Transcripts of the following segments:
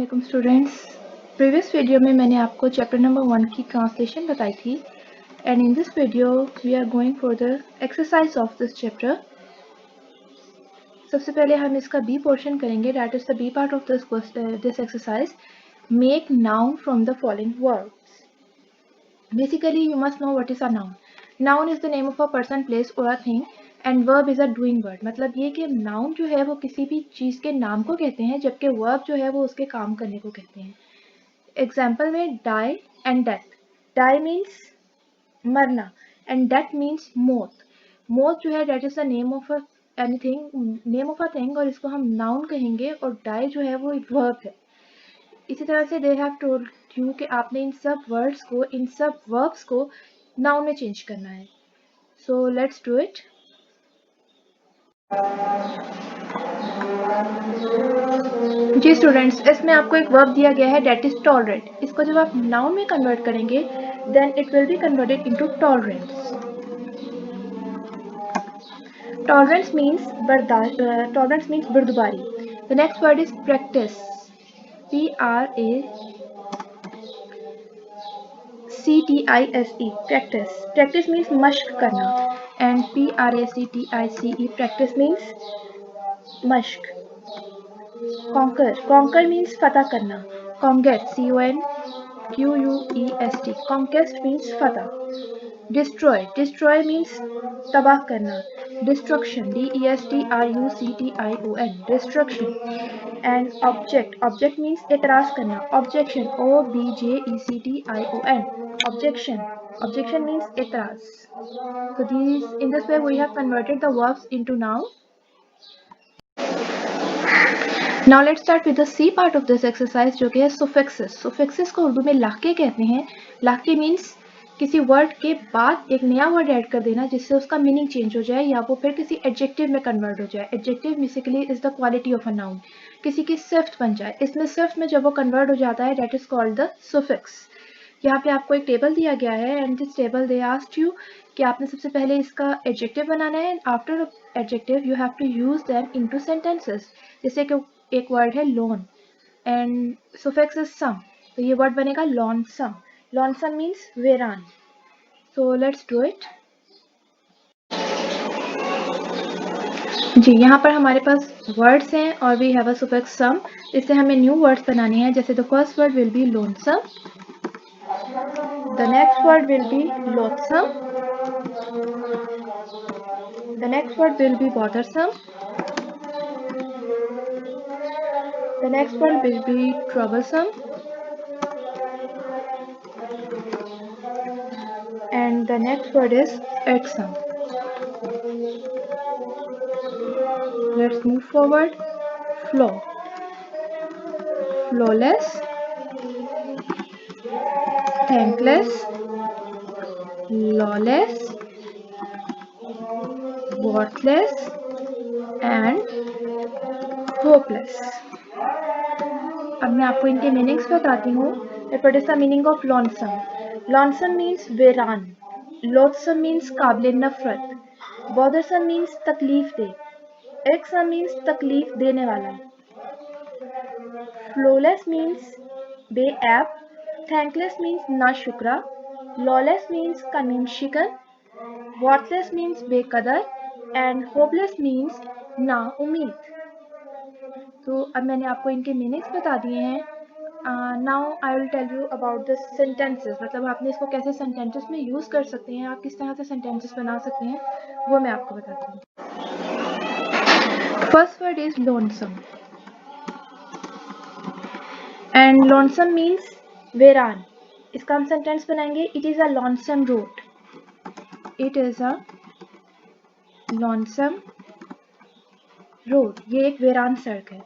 अस्सलामुअलैकुम students. Previous video में मैंने आपको चैप्टर नंबर 1 की ट्रांसलेशन बताई थी and in this video we are going for the exercise of this chapter. सबसे पहले हम इसका बी पोर्शन करेंगे, that is the B part of this exercise. Make noun from the following words. Basically you must know what is a noun. Noun is the name of a person, place और a thing and verb is a doing word. मतलब ये कि noun जो है वो किसी भी चीज़ के नाम को कहते हैं, जबकि वर्ब जो है वो उसके काम करने को कहते हैं। एग्जाम्पल में die and death. Die means मरना एंड डेथ मीन्स मौत। मौत जो है death is the name of anything, name of a thing, और इसको हम नाउन कहेंगे, और डाई जो है वो वर्ब है। इसी तरह से दे हैव टोल्ड यू कि आपने इन सब वर्ड्स को, इन सब वर्ब्स को नाउन में चेंज करना है। So let's do it. जी स्टूडेंट्स, इसमें आपको एक वर्ब दिया गया है दैट इज टॉलरेट। इसको जब आप नाउन में कन्वर्ट करेंगे then it will be converted into tolerance. Tolerance means बर्दाश्त, टॉलरेंस मीन्स बर्दबारी। The next word is practice. PRACTICE, practice. Practice means मश्क करना and PRACTICE, practice means मश्क। conquer, conquer means फतह करना। conquest, CONQUEST, conquest means फतह। destroy, destroy means तबाह करना। destruction, DESTRUCTION, destruction। and object, object means एतराज करना। objection, OBJECTION, objection, objection means एतराज। so in this way we have converted the verbs into noun. Now let's start with the C part of this exercise, जो कि है suffixes. Suffixes को उर्दू में लाके कहते हैं। लाके means किसी वर्ड के बाद एक नया वर्ड ऐड कर देना जिससे उसका मीनिंग चेंज हो जाए या वो फिर किसी एडजेक्टिव में कन्वर्ट हो जाए। Adjective basically is the quality of a noun, किसी की सिफ्त बन जाए। इसमें सिफ्त में जब वो कन्वर्ट हो जाता है that is called the suffix. यहाँ पे आपको एक टेबल दिया गया है and this table they asked you कि आपने सबसे पहले इसका एडजेक्टिव बनाना है and after adjective you have to use them into sentences. जैसे कि एक वर्ड है lone and suffix is some, तो ये वर्ड बनेगा लॉनसम। लॉनसम मीन्स वेरान। So let's do it. जी, यहाँ पर हमारे पास वर्ड्स हैं और we have a suffix some. इससे हमें न्यू वर्ड्स बनाने हैं। जैसे the first word will be lonesome, the next word will be loathsome, the next word will be bothersome, the next word will be troublesome, and the next word is irksome. Let's move forward. Flow, flawless, thankless, lawless, worthless, and hopeless. अब मैं आपको इनके meanings बताती हूँ। What is the meaning of lonesome? Lonesome means वेरान, loathsome means काबिल नफरत, bothersome means तकलीफ दे, irksome means तकलीफ देने वाला, flawless means बेऐब, thankless means नाशुक्रा, lawless means कानून शिकन, worthless means बेकदर, and hopeless means ना उम्मीद। तो अब मैंने आपको इनके मीनिंग्स बता दिए हैं। Now I will tell you about the sentences, मतलब आपने इसको कैसे सेंटेंसेस में यूज़ कर सकते हैं, आप किस तरह से सेंटेंसेस बना सकते हैं, वो मैं आपको बताती हूँ। First word is lonesome and lonesome means वेरान। इसका हम सेंटेंस बनाएंगे, it is a lonesome road, it is a lonesome road, ये एक वेरान सड़क है।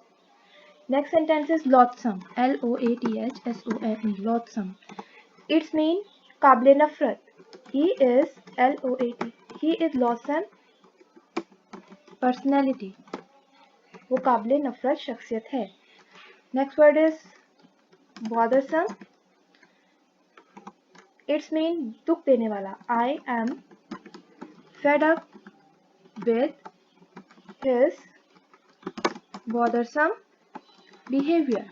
Next sentence is loathsome, LOATHSOME, loathsome. Its mean काबिल नफरत, he is loathsome personality, वो काबिल नफरत शख्सियत है। Next word is bothersome. Its mean दुख देने वाला, I am fed up with his bothersome behavior.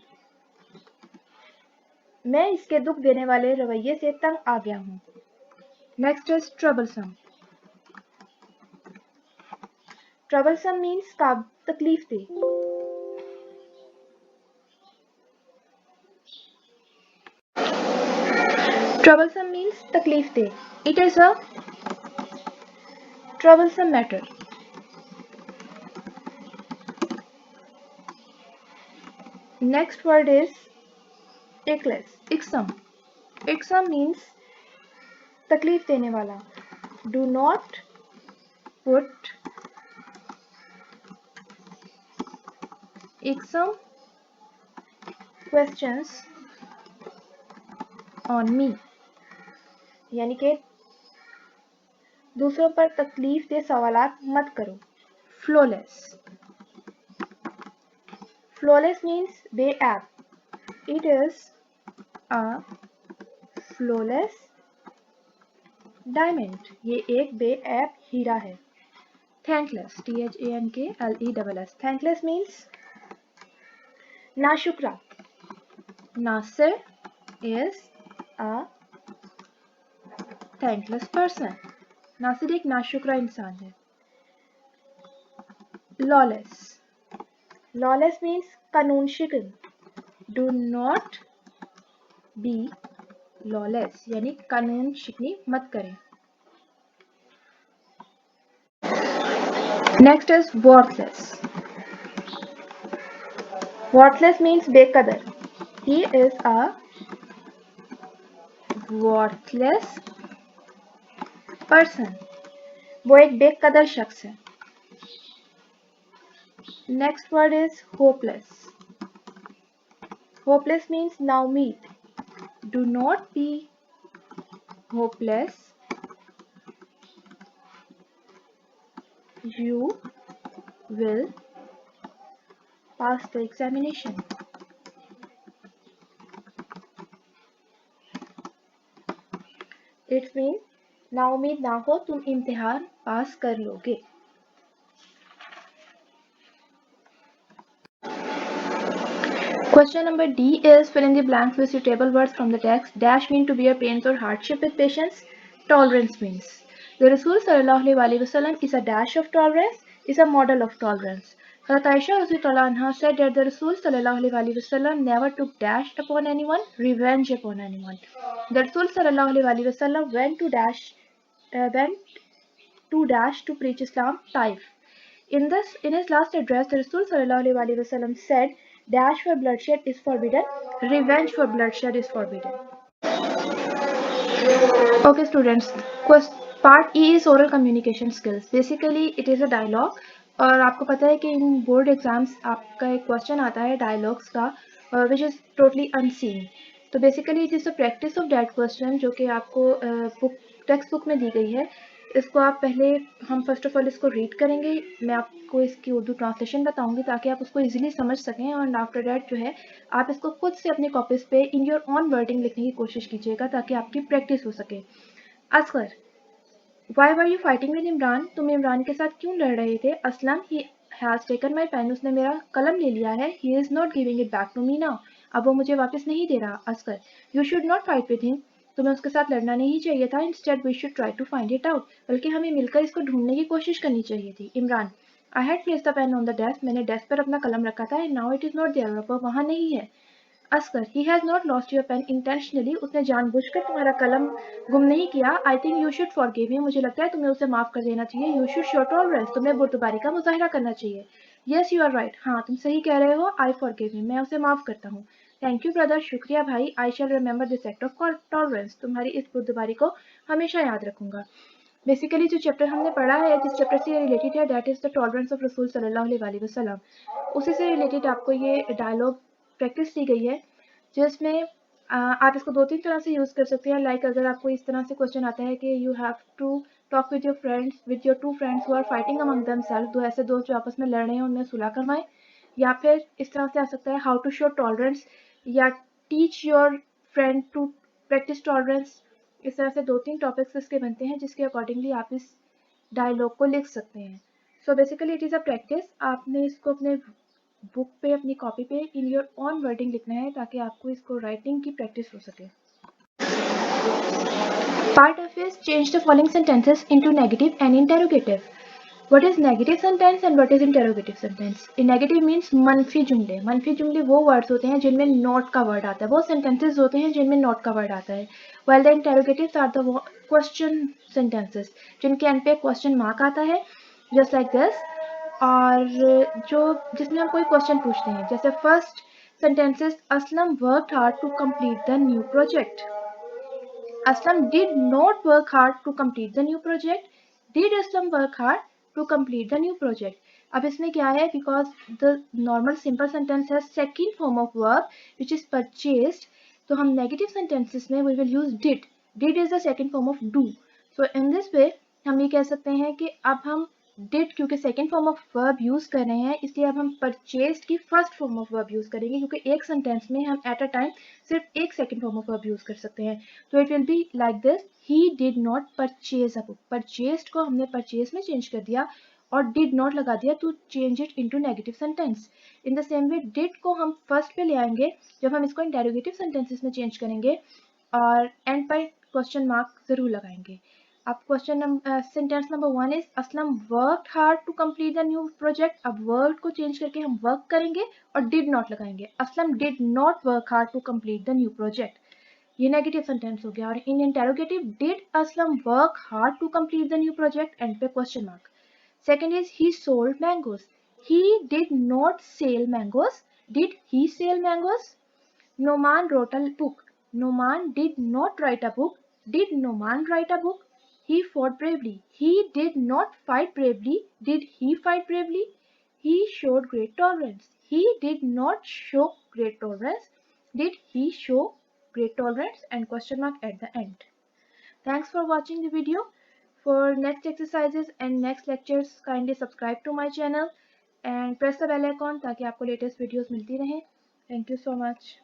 मैं इसके दुख देने वाले रवैये से तंग आ गया हूँ। Next is troublesome. Troublesome means तकलीफ दे। Troublesome means तकलीफ दे. It is a troublesome matter. Next word is ickless. Icksome. Icksome means तकलीफ देने वाला. Do not put icksome questions on me. यानी कि दूसरों पर तकलीफ दे सवालात मत करो. Flawless. Flawless means बेऐब. It is a flawless diamond. ये एक बेऐब हीरा है. Thankless. Thankless. Thankless means नाशुक्रा. Nasir is a thankless person. Nasir एक नाशुक्रा इंसान है. Lawless. Lawless means कानून शिकन. Do not be lawless. यानी कानून शिकनी मत करें. Next is worthless. Worthless means बेकदर. He is a worthless person. वो एक बेकदर शख्स है. Next word is hopeless. Hopeless means नाउमीद. Do not be hopeless. You will pass the examination. It means नाउमीद ना हो, तुम इम्तिहान पास कर लोगे. Question number D is fill in the blanks with suitable words from the text. Dash mean to bear pains or hardship with patience. Tolerance means the Rasul sallallahu alaihi wasallam is a dash of tolerance, is a model of tolerance. Hazrat Aisha radhiyallahu anha said that the Rasul sallallahu alaihi wasallam never took dash upon anyone, revenge upon anyone. The Rasul sallallahu alaihi wasallam went to dash to preach Islam Taif. In his last address, the Rasul sallallahu alaihi wasallam said, dash for bloodshed is forbidden, revenge for bloodshed is forbidden. Okay students, part E is oral communication skills. Basically it is a dialogue और आपको पता है कि इन board exams आपका एक question आता है dialogues का विच इज़ टोटली अनसीन. तो basically it is a practice of that question जो कि आपको टेक्स्ट बुक में दी गई है. इसको आप पहले हम फर्स्ट ऑफ ऑल इसको रीड करेंगे. मैं आपको इसकी उर्दू ट्रांसलेशन बताऊंगी ताकि आप उसको इजीली समझ सकें. एंड आफ्टर दैट जो है आप इसको खुद से अपने कॉपीज पे इन योर ऑन वर्डिंग लिखने की कोशिश कीजिएगा ताकि आपकी प्रैक्टिस हो सके. Asghar, why were you fighting with Imran? तुम इमरान के साथ क्यों लड़ रहे थे? Aslam, he has taken my pen. उसने मेरा कलम ले लिया है. He is not giving it back to me now. अब वो मुझे वापस नहीं दे रहा. Asghar, you should not fight with him. तुम्हें उसके साथ लड़ना नहीं चाहिए था. Instead we should try to find it out. बल्कि हमें मिलकर इसको ढूंढने की कोशिश करनी चाहिए थी. Imran, I had placed the pen on the desk. मैंने डेस्क पर अपना कलम रखा था. And now it is not there. अब वो वहाँ नहीं है. Asghar, he has not lost your pen intentionally. उसने जानबूझकर तुम्हारा कलम गुम नहीं किया. I think you should forgive him. मुझे लगता है तुम्हें उसे माफ़ कर देना चाहिए. You should show tolerance. तुम्हें बुर्दबारी का मुजाहरा करना चाहिए. Yes you are right. हाँ तुम सही कह रहे हो. I forgive him. मैं उसे माफ़ करता हूँ. Thank you brother. शुक्रिया भाई. I shall remember this act of tolerance. तुम्हारी इस बुर्दबारी को हमेशा याद रखूंगा. बेसिकली जो चैप्टर हमने पढ़ा है, जिस चैप्टर से ये रिलेटेड है, that is the tolerance of रसूल सल्लल्लाहु अलैहि वसल्लम. उसी से रिलेटेड आपको ये डायलॉग प्रैक्टिस दी गई है जिसमें आप इसको 2-3 तरह से यूज़ कर सकते हैं. लाइक अगर आपको इस तरह से क्वेश्चन आता है कि you have to talk with your friends, with your 2 friends who are fighting among themselves. 2 ऐसे दोस्त जो आपस में लड़ रहे हैं उनमें सुलह करवाएं. या फिर इस तरह से आ सकता है हाउ टू शो टॉलरेंस या teach your friend to practice tolerance. इस तरह से 2-3 टॉपिक्स इसके बनते हैं जिसके अकॉर्डिंगली आप इस डायलॉग को लिख सकते हैं. So basically it is a practice. आपने इसको अपने बुक पे, अपनी कॉपी पे इन योर ओन वर्डिंग लिखना है ताकि आपको इसको राइटिंग की प्रैक्टिस हो सके। Part F is change the following sentences into negative and interrogative. What is negative sentence and what is interrogative sentence? In negative means मनफी जुमले। मनफी जुमले वो वर्ड्स होते हैं जिनमें नॉट का वर्ड आता है, वो sentences होते हैं जिनमें नॉट का वर्ड आता है। While the interrogatives are the question sentences, जिनके एंड पे क्वेश्चन मार्क आता है, just like this। और जो जिसमें हम कोई क्वेश्चन पूछते हैं, जैसे first sentences, Aslam worked hard to complete the new project. Aslam did not work hard to complete the new project. Did Aslam work hard to complete the new project? अब इसमें क्या है, because the normal simple sentence has second form of verb which is purchased, तो हम negative sentences में we will use did. Did is the second form of do. So in this way हम ये कह सकते हैं कि अब हम did क्योंकि second form of verb use कर रहे हैं, इसलिए अब हम परचेस्ड की first form of verb use करेंगे, क्योंकि एक सेंटेंस में हम एट अ टाइम सिर्फ एक second form of verb use कर सकते हैं। तो it will be like this, he did not purchase a book. Purchased को हमने परचेज में चेंज कर दिया और डिड नॉट लगा दिया to change it into negative sentence. In the same way did को हम फर्स्ट पे ले आएंगे जब हम इसको इंटेरोगेटिव सेंटेंसेस में चेंज करेंगे और एंड पर क्वेश्चन मार्क जरूर लगाएंगे। अब question sentence number 1 is Aslam worked hard to complete the new project. अब वर्ड को चेंज करके हम वर्क करेंगे और डिड नॉट लगाएंगे। Aslam did not work hard to complete the new project, ये नेगेटिव सेंटेंस हो गया। और in interrogative, did Aslam work hard to complete the new project, end पे question mark. Second is he sold mangoes. He did not sell mangoes, did he sell mangoes. Noman wrote a book. Noman did not write a book. Did Noman write a book? He fought bravely. He did not fight bravely. Did he fight bravely? He showed great tolerance. He did not show great tolerance. Did he show great tolerance? And question mark at the end. Thanks for watching the video. For next exercises and next lectures, kindly subscribe to my channel and press the bell icon ताकि आपको latest videos मिलती रहें. Thank you so much.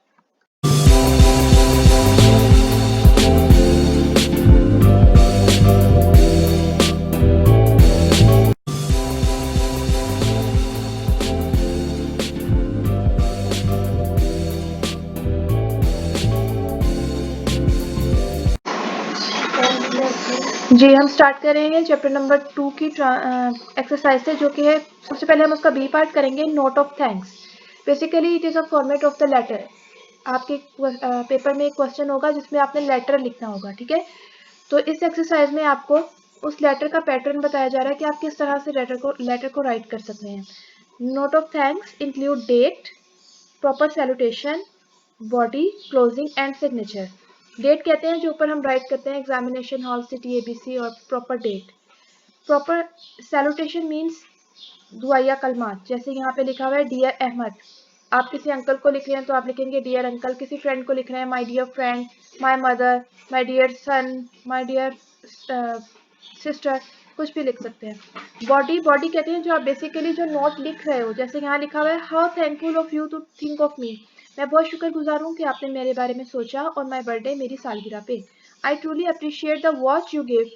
जी हम start करेंगे chapter number 2 की exercise से, जो कि है सबसे पहले हम उसका बी पार्ट करेंगे, note of thanks. Basically it is a format of the letter. आपके पेपर में एक क्वेश्चन होगा जिसमें आपने लेटर लिखना होगा, ठीक है। तो इस एक्सरसाइज में आपको उस लेटर का पैटर्न बताया जा रहा है कि आप किस तरह से लेटर को राइट कर सकते हैं। Note of thanks include date, proper salutation, body, closing and signature. Date कहते हैं जो ऊपर हम राइट करते हैं, एग्जामिनेशन हॉल, सिटी, एबीसी, और proper date. Proper salutation means दुआया कलमात, जैसे यहाँ पे लिखा हुआ है डियर अहमद। आप किसी अंकल को लिख रहे हैं तो आप लिखेंगे डियर अंकल। किसी फ्रेंड को लिख रहे हैं my dear friend, my mother, my dear son, my dear sister, कुछ भी लिख सकते हैं। बॉडी, बॉडी कहते हैं जो आप बेसिकली जो नोट लिख रहे हो, जैसे यहाँ लिखा हुआ है how thankful of you to think of me. मैं बहुत शुक्रगुजार हूँ कि आपने मेरे बारे में सोचा, और माय बर्थडे, मेरी सालगिरह पे। I truly appreciate the watch you give,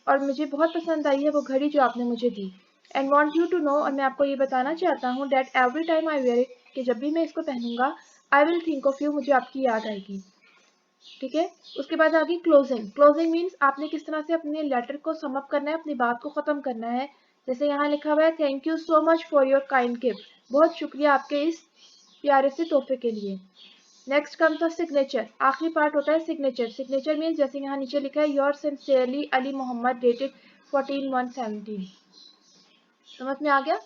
और मुझे बहुत पसंद आई है वो घड़ी जो आपने मुझे दी। And want you to know, और मैं आपको ये बताना चाहता हूँ, that every time I wear it, कि जब भी मैं इसको पहनूंगा, I will think of you, मुझे आपकी याद आएगी। ठीक है। उसके बाद आगे क्लोजिंग। क्लोजिंग मीन्स आपने किस तरह से अपने लेटर को सम अप करना है, अपनी बात को खत्म करना है। जैसे यहाँ लिखा हुआ है thank you so much for your kind gift, बहुत शुक्रिया आपके इस प्यारे से तोहफे के लिए। नेक्स्ट कम्स द सिग्नेचर, आखिरी पार्ट होता है सिग्नेचर। सिग्नेचर मीन्स जैसे यहाँ नीचे लिखा है your sincerely Ali Mohammad dated 14/1/17। समझ में आ गया?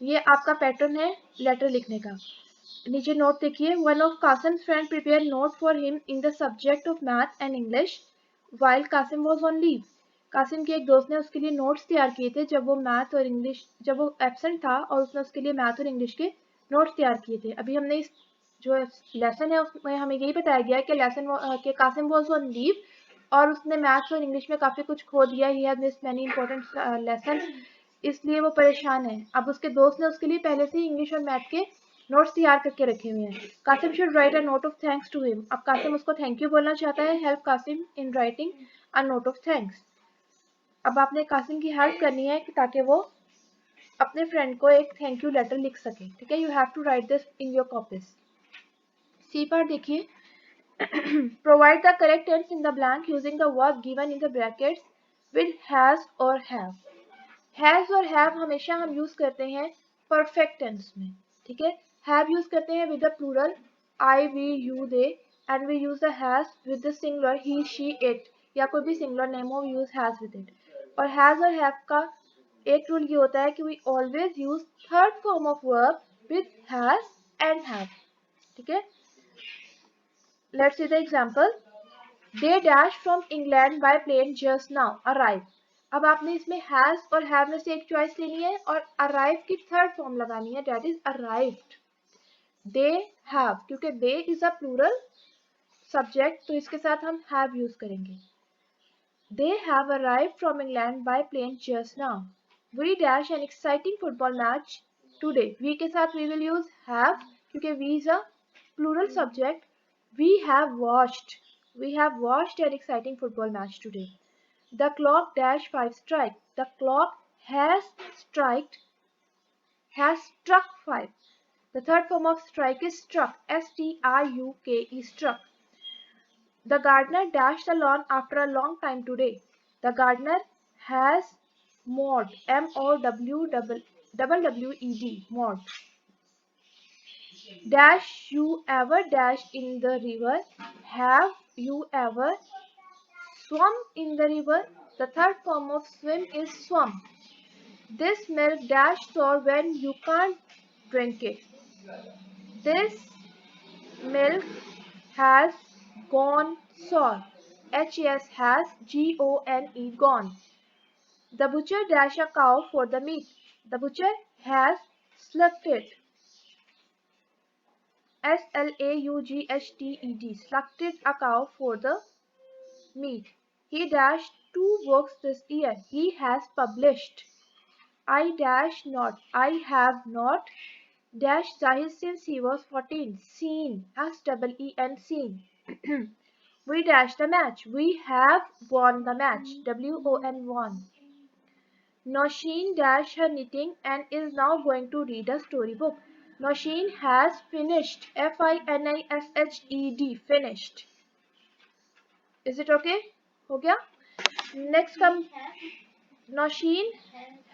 ये आपका पैटर्न है लेटर लिखने का। नीचे नोट देखिए, one of Qasim friend prepare note for him in the subject of math and English while Qasim was on leave. Qasim के एक दोस्त ने उसके लिए नोट्स तैयार किए थे जब वो एब्सेंट था, और उसने उसके लिए मैथ और इंग्लिश के नोट्स तैयार किए थे। अभी हमने इस जो लेसन है उसमें हमें यही बताया गया है कि कासिम वाज ऑन लीव, और उसने मैथ्स और इंग्लिश में काफ़ी कुछ खो दिया। He had missed many important lesson, इसलिए वो परेशान है। अब उसके दोस्त ने उसके लिए पहले से इंग्लिश और मैथ के नोट्स तैयार करके रखे हुए हैं। Qasim should write a note of thanks to him. अब कासिम उसको थैंक यू बोलना चाहता है, help Qasim in writing a note of thanks. अब आपने कासिम की हेल्प करनी है ताकि वो अपने फ्रेंड को एक थैंक यू लेटर लिख सके, ठीक है। You have to write this in your copies. C part देखिए, provide the correct tense in the blank using the verb given in the brackets with has और हैव। हैज और have हमेशा हम use करते हैं परफेक्ट टेंस में, ठीक है। हैव यूज करते हैं with the plural I, we, you, they, and we use the has with the singular he, she, it, या कोई भी सिंगुलर नेम हो, यूज हैज विद इट। और हैज और हैव का एक रूल ये होता है कि we always use third form of verb with has and have, ठीक है। Let's see the example. They dash from England by plane just now, arrive. अब आपने इसमें हैज और हैव में से एक चॉइस लेनी है और अराइव की थर्ड फॉर्म लगानी है, that is arrived. They have, क्योंकि they is a plural subject तो इसके साथ हम हैव यूज करेंगे। They have arrived from England by plane just now. We dash an exciting football match today. We के साथ वी विल यूज हैव क्योंकि we is a plural subject. We have watched. We have watched an exciting football match today. The clock dash 5 strike. The clock has struck 5. The third form of strike is struck. S-T-R-U-K-E, struck. The gardener dashed the lawn after a long time today. The gardener has mowed. M-O-W-W-W-E-D, mowed. Dash you ever dash in the river? Have you ever swum in the river? The third form of swim is swum. This milk dash sour when you can't drink it. This milk has gone sour. H-E-S has G-O-N-E, gone. The butcher dash a cow for the meat. The butcher has slakted. S-L-A-U-G-H-T-E-D, slakted a cow for the meat. He dashed 2 books this year. He has published. I dash not. I have not dashed Zahid since he was 14. Seen. S-E-E-N, seen. We dash the match. We have won the match. W-O-N, won. Nosheen dashed her knitting and is now going to read a storybook. Nosheen has finished. F-I-N-I-S-H-E-D, finished. Is it okay? हो गया? Next come Nosheen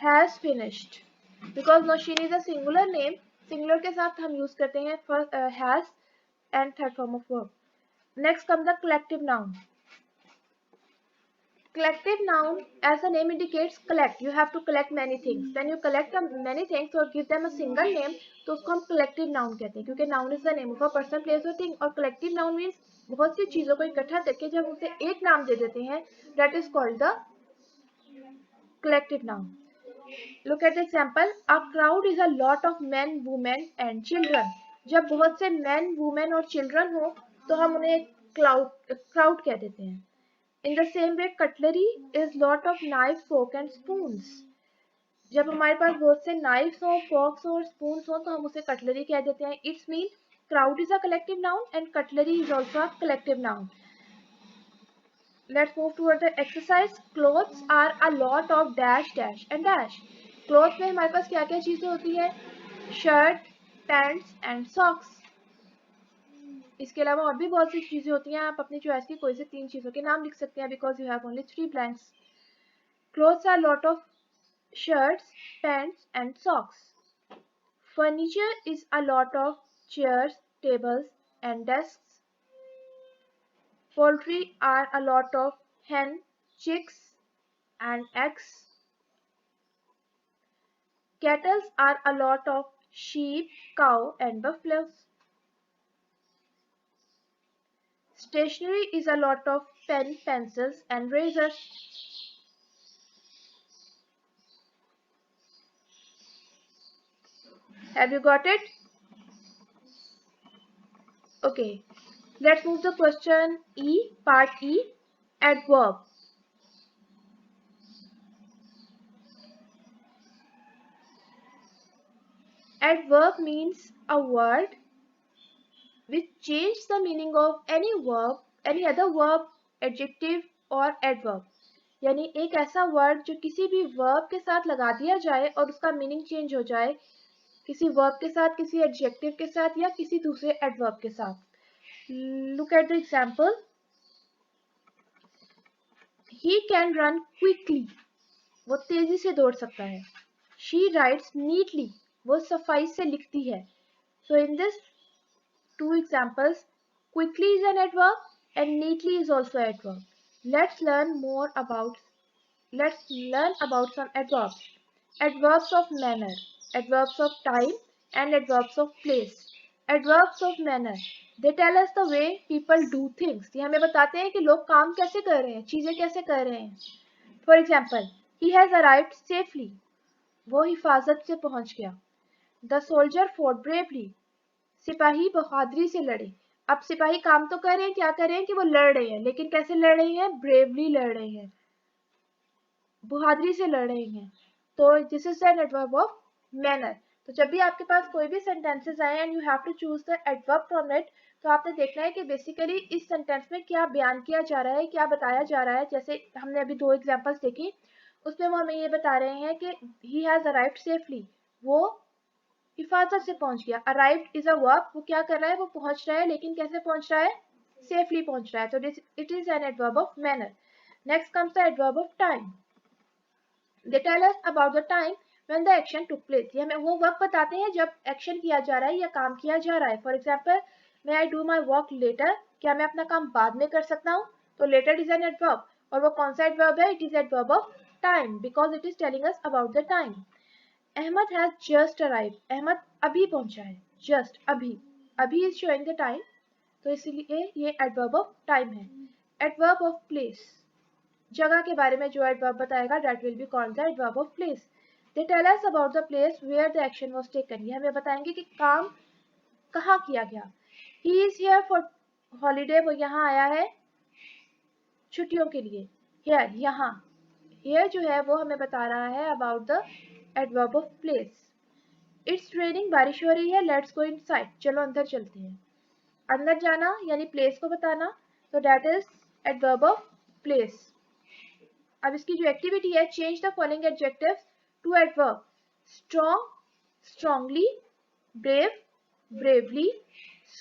has finished. Because Nosheen is a singular name, singular के साथ हम use करते हैं first has and third form of verb. Next comes the collective noun. Collective noun, as the name indicates, collect. You have to collect many things. When you collect many things or give them a single name, तो उसको हम collective noun कहते हैं क्योंकि noun is the name of a person, place or thing. और collective noun means बहुत सी चीजों को इकट्ठा करके जब उसे एक नाम दे देते हैं, that is called the collective noun. Look at the example. A crowd is a lot of men, women and children. जब बहुत से men, women और children हो तो हम उन्हें crowd कह देते हैं. In the same way, cutlery is lot of knives, fork and spoons. जब हमारे पास बहुत से knives हो, forks हो और spoons हो तो हम उसे cutlery कह देते हैं. It means crowd is a collective noun and cutlery is also a collective noun. Let's move toward the exercise. Clothes are a lot of dash, dash and dash. Clothes में हमारे पास क्या क्या चीजें होती है? Shirt, pants and socks. इसके अलावा और भी बहुत सी चीजें होती हैं. आप अपनी चॉइस की कोई से 3 चीजों के नाम लिख सकते हैं because you have only 3 blanks. Clothes are a lot of shirts, pants and socks. Furniture is a lot of chairs, tables and desks. Poultry are a lot of hen, chicks and eggs. Cattle are a lot of sheep, cow and buffaloes. Stationery is a lot of pen, pencils and razors. Have you got it? Okay. Let's move to question E, part E, adverb. Adverb means a word which change the meaning of any verb, any other verb, adjective or adverb. यानी एक ऐसा word जो किसी भी verb के साथ लगा दिया जाए और उसका मीनिंग चेंज हो जाए, किसी वर्ब के साथ, किसी एडजेक्टिव के साथ या किसी दूसरे एडवर्ब के साथ। Look at the example, he can run quickly, वो तेजी से दौड़ सकता है। शी राइट्स नीटली, वो सफाई से लिखती है। So in this two examples, quickly is an adverb and neatly is also an adverb. Let's learn more about let's learn about some adverbs. Adverbs of manner, adverbs of time and adverbs of place. Adverbs of manner, they tell us the way people do things. ये हमें बताते हैं कि लोग काम कैसे कर रहे हैं, चीजें कैसे कर रहे हैं। For example, he has arrived safely, वो हिफाजत से पहुंच गया। The soldier fought bravely, सिपाही बहादुरी से लड़े। अब सिपाही काम तो कर रहे हैं, क्या कर रहे हैं कि वो लड़ रहे हैं, लेकिन कैसे लड़ रहे हैं, ब्रेवली लड़ रहे हैं, बहादुरी से लड़ रहे हैं। तो this is an adverb of manner. तो जब भी आपके पास कोई भी सेंटेंसेस आए and you have to choose the adverb from it, तो आपने देखना है कि बेसिकली इस सेंटेंस में क्या बयान किया जा रहा है, क्या बताया जा रहा है। जैसे हमने अभी दो एग्जांपल्स देखी, उसमें वो हमें ये बता रहे हैं कि ही हैज अराइव्ड सेफली, वो हिफाजत से पहुंच गया। अराइव्ड इज अ वर्ब, वो क्या कर रहा है, वो पहुंच रहा है, लेकिन कैसे पहुंच रहा है, सेफली पहुंच रहा है। तो this it is an adverb of manner. Next comes the adverb of time. They tell us about the time when the action took place, ये हमें वो वक्त बताते हैं जब एक्शन किया जा रहा है या काम किया जा रहा है। For example, may I do my work later, क्या मैं अपना काम बाद में कर सकता हूँ। तो लेटर इज एन एडवर्ब, और वो कौन सा एडवर्ब है, it is adverb of time, because it is telling us about the time. Ahmad has just arrive, Ahmad अभी पहुंचा है, जस्ट अभी, अभी इज शोइंग द टाइम, तो इसलिए ये एडवर्ब ऑफ टाइम है। एडवर्ब ऑफ प्लेस, जगह के बारे में जो एडवर्ब बताएगा that will be called the adverb of place. They tell us about the place where the action was taken, ये हमें बताएंगे कि काम कहाँ किया गया। He is here for holiday, वो यहाँ आया है छुट्टियों के लिए। हियर, यहाँ, हियर जो है वो हमें बता रहा है about the adverb of place. It's raining, बारिश हो रही है, लेट्स गो इनसाइड, चलो अंदर चलते हैं। अंदर जाना यानी प्लेस को बताना, तो that is adverb of place. अब इसकी जो एक्टिविटी है, change the following adjectives to adverb. Strong, strongly, brave, bravely,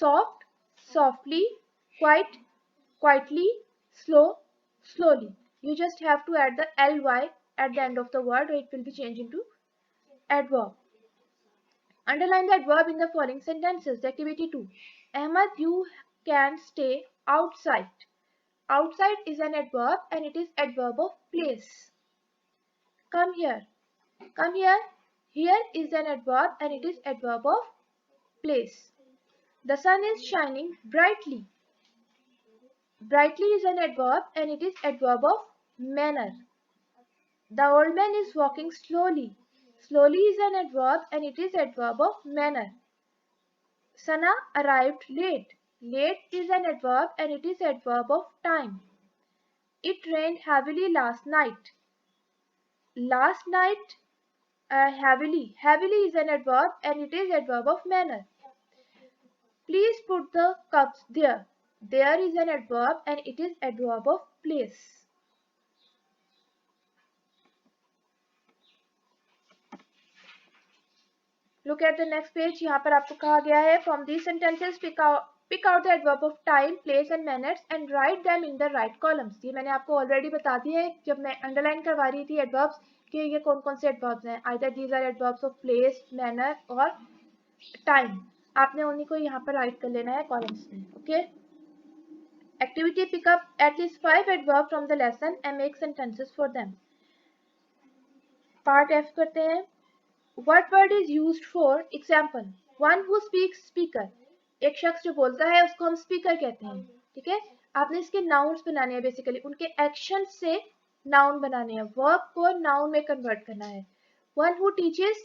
soft, softly, quiet, quietly, slow, slowly. You just have to add the ly at the end of the word, or it will be changed into adverb. Underline the adverb in the following sentences. Activity 2. Ahmad, you can stay outside. Outside is an adverb and it is adverb of place. Come here. Come here. Here is an adverb and it is adverb of place. The sun is shining brightly. Brightly is an adverb and it is adverb of manner. The old man is walking slowly. Slowly is an adverb and it is adverb of manner. Sana arrived late. Late is an adverb and it is adverb of time. It rained heavily last night. Last night, heavily. Heavily is an adverb and it is adverb of manner. Please put the cups there. There is an adverb and it is adverb of place. Look at the next page. यहाँ पर आपको कहा गया है from these sentences pick out the adverb of time, place and manners and write them in the right columns. ये मैंने आपको already बता दिया है जब मैं underline करवा रही थी adverbs कि ये कौन कौन से adverbs हैं. Either these are adverbs of place, manner और time. आपने उन्हीं को यहाँ पर write कर लेना है columns में. Okay. Activity pick up at least 5 adverbs from the lesson and make sentences for them. Part F करते हैं. What word is used for example? One who speaks, speaker. एक शख्स जो बोलता है उसको हम स्पीकर कहते हैं. ठीक है, आपने इसके नाउन्स बनाने हैं, बेसिकली उनके एक्शन से नाउन बनाने हैं, वर्ब को नाउन में कन्वर्ट करना है. One who teaches,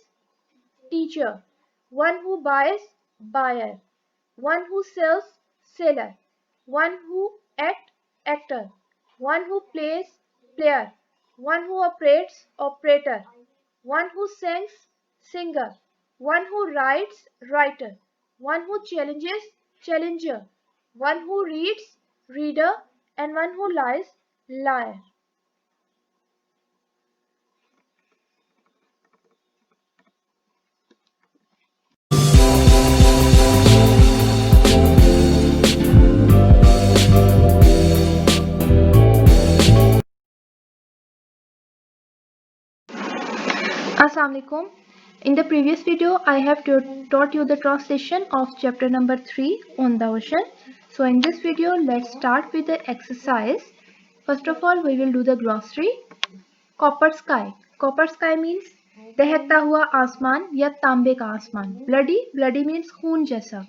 teacher. One who buys, buyer. One who sells, seller. One who act, actor. One who plays, player. One who operates, operator. One who sings, singer. One who writes, writer. One who challenges, challenger. One who reads, reader. And one who lies, liar. Assalamu alaikum. In the previous video, I have taught you the translation of chapter number 3 on the ocean. So in this video, let's start with the exercise. First of all, we will do the glossary. Copper sky. Copper sky means दहकता हुआ आसमान या तांबे का आसमान. Bloody. Bloody means खून जैसा.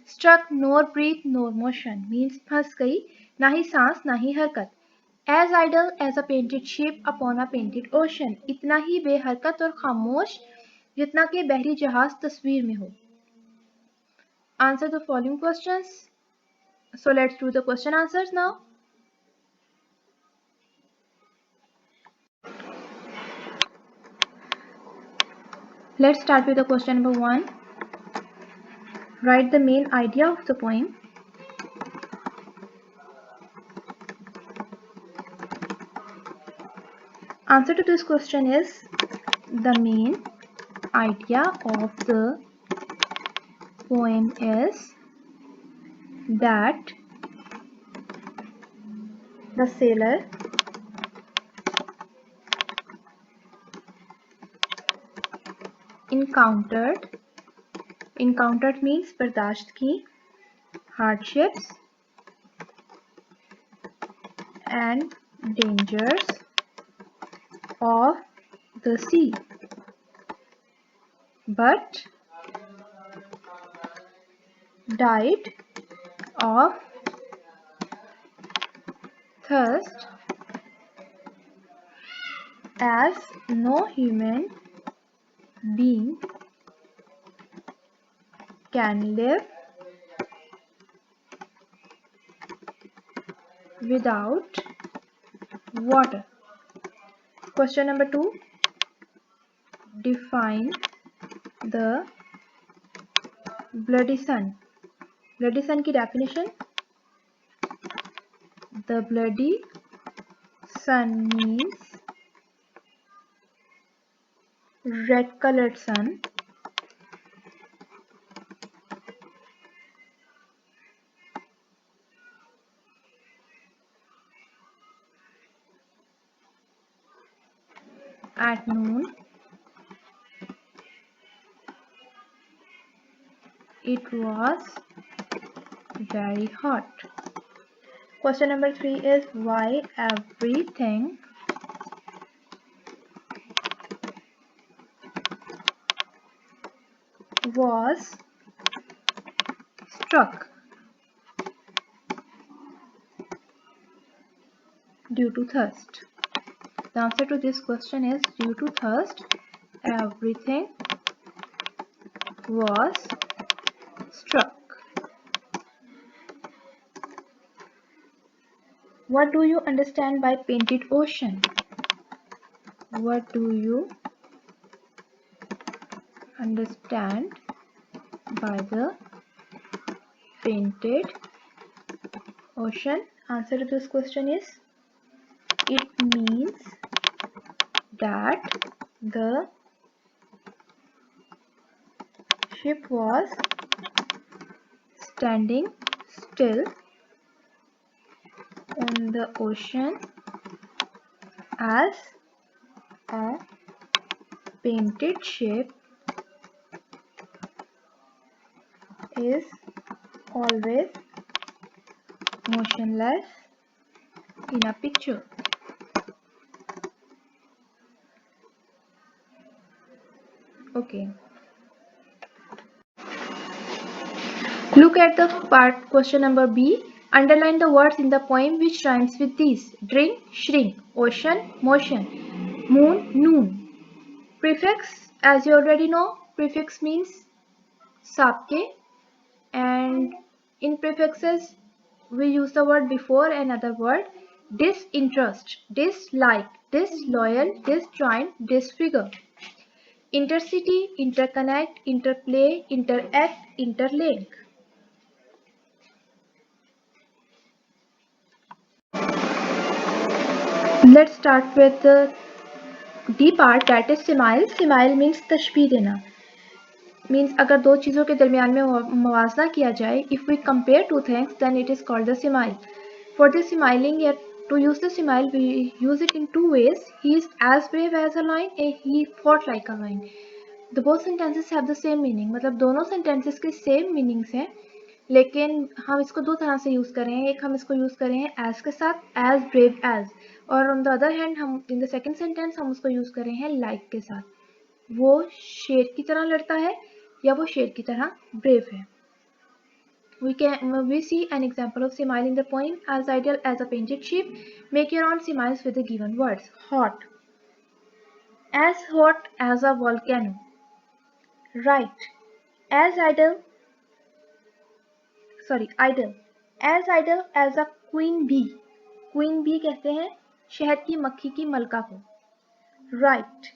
Struck, nor breathe, nor motion means फंस गई, ना ही सांस ना ही हरकत. As idle as a painted ship upon a painted ocean. इतना ही बेहरकत और खामोश जितना कि बहरी जहाज तस्वीर में हो. Answer the following questions. So let's do the question answers now. Let's start with the question number 1. Write the main idea of the poem. Answer to this question is the main idea of the poem is that the sailor encountered means बर्दाश्त की, hardships and dangers of the sea, but died of thirst as no human being can live without water. Question number 2. Define the bloody sun. Bloody sun की definition. The bloody sun means red colored sun at noon. It was very hot. Question number 3 is why everything was struck due to thirst. The answer to this question is due to thirst, everything was struck. What do you understand by painted ocean? What do you understand by the painted ocean? Answer to this question is it means that the ship was standing still on the ocean as a painted ship is always motionless in a picture. Okay. Look at the part question number B. Underline the words in the poem which rhymes with these. Drink, shrink, ocean, motion, moon, noon. Prefix, as you already know, prefix means sabke, and in prefixes we use the word before another word. Disinterest, dislike, disloyal, disjoint, disfigure. Intercity, interconnect, interplay, interact, interlink. Let's start with the D part, that is simile. Simile means तशबीह देना. Means अगर दो चीज़ों के दरमियान में मुवाजना किया जाए, if we compare two things, then it is called the simile. For the similing, To use the simile, we use it in two ways. He is as brave as a lion and he fought like a lion. The both sentences have the same meaning. मतलब दोनों sentences के same meanings हैं, लेकिन हम इसको दो तरह से यूज कर रहे हैं. एक हम इसको यूज कर रहे हैं as के साथ, as brave as, और on the other hand हम in the second sentence हम उसको यूज कर रहे हैं like के साथ. वो शेर की तरह लड़ता है या वो शेर की तरह brave है. We see an example of simile in the poem. As idle as a painted sheep, make your own similes with the given words. Hot. As hot as a volcano. Right. As idle. Idle. As idle as a queen bee. Queen bee कहते हैं शहद की मक्खी की मलका को. Right.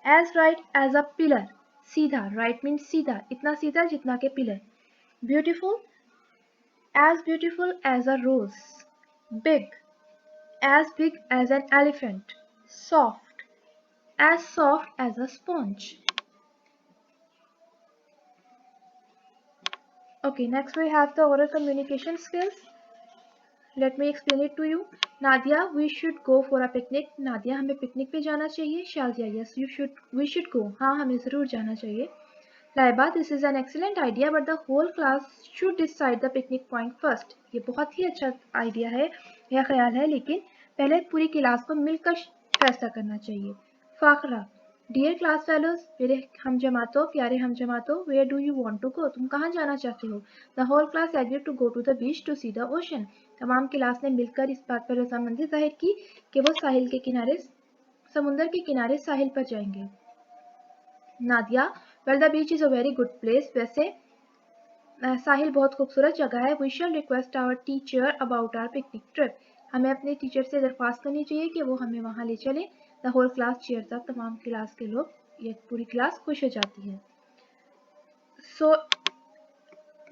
As right as a pillar. सीधा. Right means सीधा. इतना सीधा जितना के pillar. Beautiful. As beautiful as a rose. Big. As big as an elephant. Soft. As soft as a sponge. Okay, next we have the oral communication skills. Let me explain it to you. Nadia, we should go for a picnic. Nadia, हमें picnic पे जाना चाहिए. Shazia, yes, we should go. हाँ, हमें ज़रूर जाना चाहिए. Laiba, this is an excellent idea, but the whole class should decide the picnic point first. ये बहुत ही अच्छा आइडिया है या ख्याल है, लेकिन पहले पूरी क्लास को मिलकर फैसला करना चाहिए. फाखरा, डियर क्लास फेलोज, मेरे हम जमातों, प्यारे हम जमातों, where do you want to go? तुम कहाँ जाना चाहते हो? The whole class agreed to go to the beach to see the ocean. तमाम क्लास ने मिलकर इस बात पर रजामंदी जाहिर की कि वो साहिल के किनारे, समुंदर के किनारे साहिल पर जाएंगे. Nadia, well the beach is a very good place. वैसे साहिल बहुत खूबसूरत जगह है. We shall request our teacher about our picnic trip. हमें अपने टीचर से दरख्वास्त करनी चाहिए कि वो हमें वहाँ ले चले. The whole class cheers up. तमाम क्लास के लोग, ये पूरी क्लास खुश हो जाती है. सो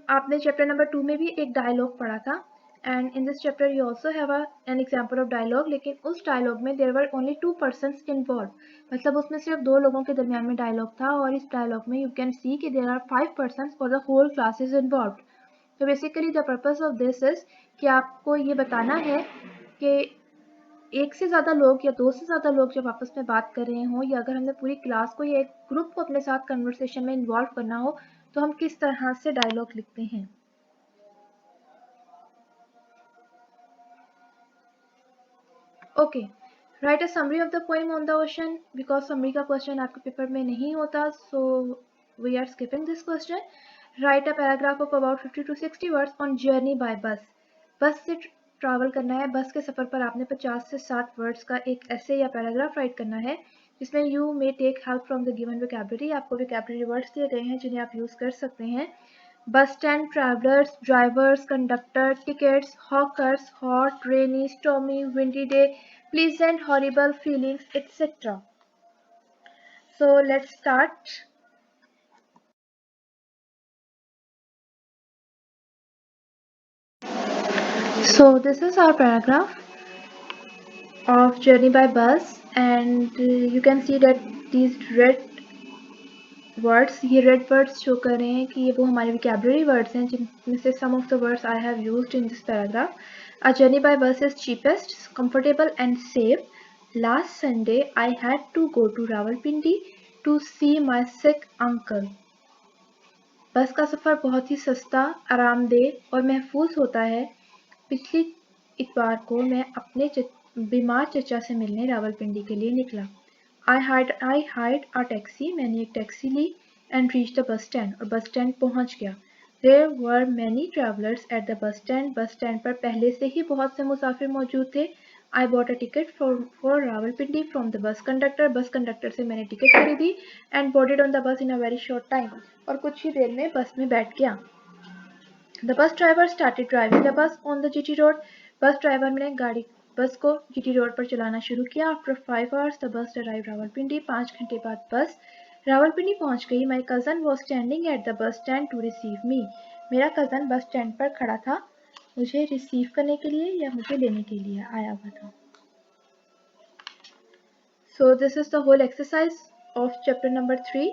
आपने चैप्टर नंबर 2 में भी एक डायलॉग पढ़ा था. And in this chapter you also have an example of dialogue. लेकिन उस डायलॉग में there were only 2 persons involve. मतलब उसमें सिर्फ 2 लोगों के दरमियान में डायलॉग था. और इस डायलॉग में यू कैन सी कि देयर आर 5 पर्सन्स और the whole class is involve. तो basically the purpose of this is कि आपको ये बताना है कि एक से ज़्यादा लोग या 2 से ज़्यादा लोग जब आपस में बात कर रहे हों, या अगर हमने पूरी क्लास को या एक ग्रुप को अपने साथ कन्वर्सेशन में इन्वॉल्व करना हो, तो हम किस तरह से डायलॉग लिखते हैं. Okay, write a summary of the poem on the ocean. Because summary का क्वेश्चन आपके पेपर में नहीं होता, so we are skipping this question. Write a paragraph of about 50 to 60 words on journey by bus. Bus से travel करना है. बस के सफ़र पर आपने 50 से 60 वर्ड्स का एक ऐसे या पैराग्राफ राइट करना है, जिसमें you may take help from the given vocabulary. आपको वोकैबुलरी वर्ड्स दिए गए हैं जिन्हें आप यूज़ कर सकते हैं. Bus stand, travellers, drivers, conductor, tickets, hawkers, hot, rainy, stormy, windy day, pleasant, horrible feelings, etc. So let's start. So this is our paragraph of journey by bus, and you can see that these red words, ये red words show कर रहे हैं कि ये वो हमारे vocabulary words हैं जिनमें से some of the words I have used in this paragraph. A journey by bus is cheapest, comfortable and safe. Last Sunday I had to go to Rawalpindi to see my sick uncle. बस का सफ़र बहुत ही सस्ता, आरामदेह और महफूज होता है. पिछली इतवार को मैं अपने बीमार चचा से मिलने रावलपिंडी के लिए निकला. I hired a taxi. मैंने एक टैक्सी ली. And reached the bus stand. और बस स्टैंड पहुंच गया. There were many travelers at the bus stand. Bus stand पर पहले से ही बहुत से मुसाफिर मौजूद थे. I bought a ticket for Rawalpindi from the bus conductor. Bus conductor से मैंने टिकट खरीदी. And boarded on the bus in a very short time. और कुछ ही देर में बस में बैठ गया. The bus driver started driving the bus on the GT road. Bus driver ने बस को GT रोड पर चलाना शुरू किया. After 5 hours the bus arrived Rawalpindi. 5 घंटे बाद बस रावलपिंडी पहुंच गई. My cousin was standing at the bus stand to receive me. मेरा कज़न बस स्टैंड पर खड़ा था, मुझे रिसीव करने के लिए या मुझे लेने के लिए आया हुआ था. So this is the whole exercise of chapter number 3.